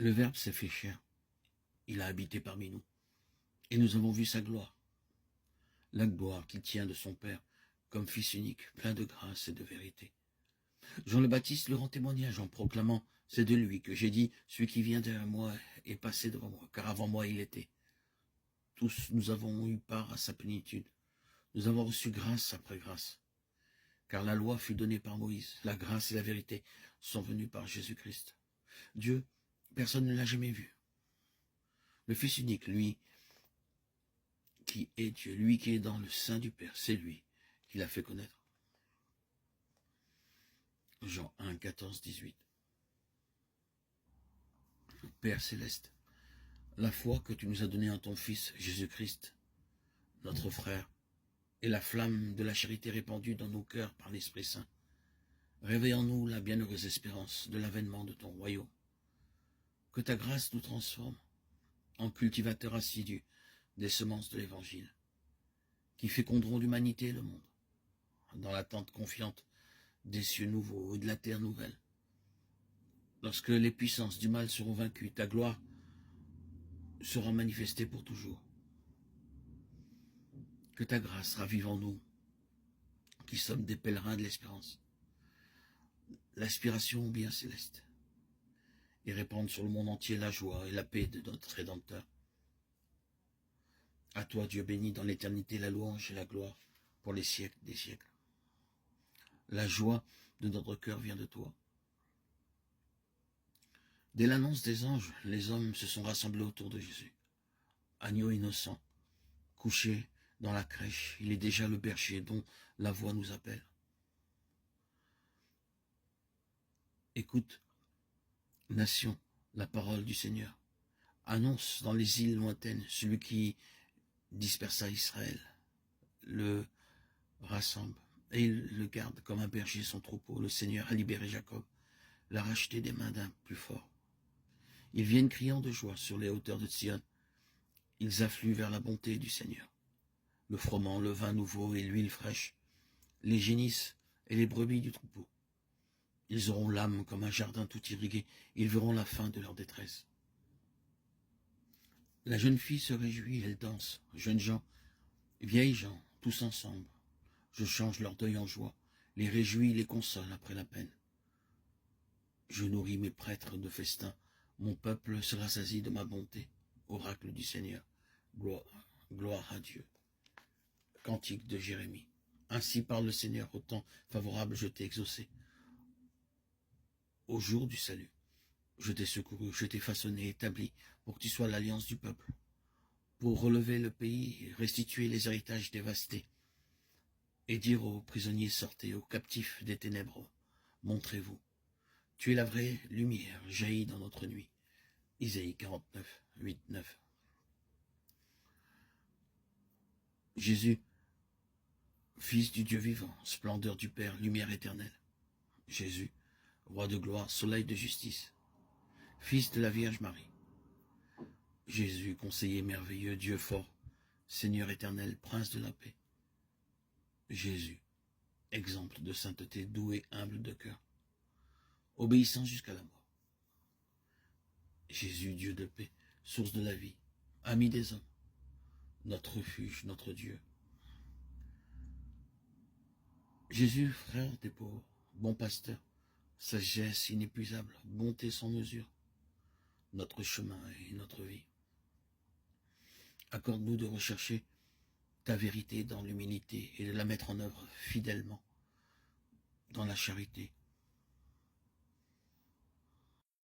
Le Verbe s'est fait chair. Il a habité parmi nous. Et nous avons vu sa gloire. La gloire qu'il tient de son Père, comme Fils unique, plein de grâce et de vérité. Jean le Baptiste le rend témoignage en proclamant « C'est de lui que j'ai dit, celui qui vient derrière moi est passé devant moi, car avant moi il était. » Tous nous avons eu part à sa plénitude. Nous avons reçu grâce après grâce. Car la loi fut donnée par Moïse, la grâce et la vérité sont venues par Jésus-Christ. Dieu, personne ne l'a jamais vu. Le Fils unique, lui, qui est Dieu, lui qui est dans le sein du Père, c'est lui qui l'a fait connaître. Jean 1, 14, 18. Père céleste, la foi que tu nous as donnée en ton Fils, Jésus-Christ, notre frère, et la flamme de la charité répandue dans nos cœurs par l'Esprit Saint, réveille en nous la bienheureuse espérance de l'avènement de ton royaume. Que ta grâce nous transforme en cultivateurs assidus des semences de l'Évangile, qui féconderont l'humanité et le monde, dans l'attente confiante des cieux nouveaux et de la terre nouvelle. Lorsque les puissances du mal seront vaincues, ta gloire sera manifestée pour toujours. Que ta grâce ravive en nous, qui sommes des pèlerins de l'espérance, l'aspiration au bien céleste, et répande sur le monde entier la joie et la paix de notre Rédempteur. À toi, Dieu béni, dans l'éternité, la louange et la gloire pour les siècles des siècles. La joie de notre cœur vient de toi. Dès l'annonce des anges, les hommes se sont rassemblés autour de Jésus. Agneau innocent, couché dans la crèche, il est déjà le berger dont la voix nous appelle. Écoute, nation, la parole du Seigneur. Annonce dans les îles lointaines celui qui dispersa Israël, le rassemble et il le garde comme un berger son troupeau. Le Seigneur a libéré Jacob, l'a racheté des mains d'un plus fort. Ils viennent criant de joie sur les hauteurs de Sion. Ils affluent vers la bonté du Seigneur. Le froment, le vin nouveau et l'huile fraîche, les génisses et les brebis du troupeau. Ils auront l'âme comme un jardin tout irrigué. Ils verront la fin de leur détresse. La jeune fille se réjouit, elle danse. Jeunes gens, vieilles gens, tous ensemble. Je change leur deuil en joie, les réjouis, les console après la peine. Je nourris mes prêtres de festins, mon peuple se rassasie de ma bonté. Oracle du Seigneur, gloire à Dieu. Cantique de Jérémie. Ainsi parle le Seigneur, au temps favorable je t'ai exaucé. Au jour du salut, je t'ai secouru, je t'ai façonné, établi, pour que tu sois l'alliance du peuple, pour relever le pays, restituer les héritages dévastés, et dire aux prisonniers sortez, aux captifs des ténèbres, montrez-vous. Tu es la vraie lumière, jaillie dans notre nuit. Isaïe 49, 8, 9. Jésus, Fils du Dieu vivant, splendeur du Père, lumière éternelle. Jésus, Roi de gloire, soleil de justice, Fils de la Vierge Marie. Jésus, conseiller merveilleux, Dieu fort, Seigneur éternel, Prince de la paix. Jésus, exemple de sainteté, doux et humble de cœur, obéissant jusqu'à la mort. Jésus, Dieu de paix, source de la vie, ami des hommes, notre refuge, notre Dieu. Jésus, frère des pauvres, bon pasteur, sagesse inépuisable, bonté sans mesure, notre chemin et notre vie. Accorde-nous de rechercher ta vérité dans l'humilité et de la mettre en œuvre fidèlement dans la charité,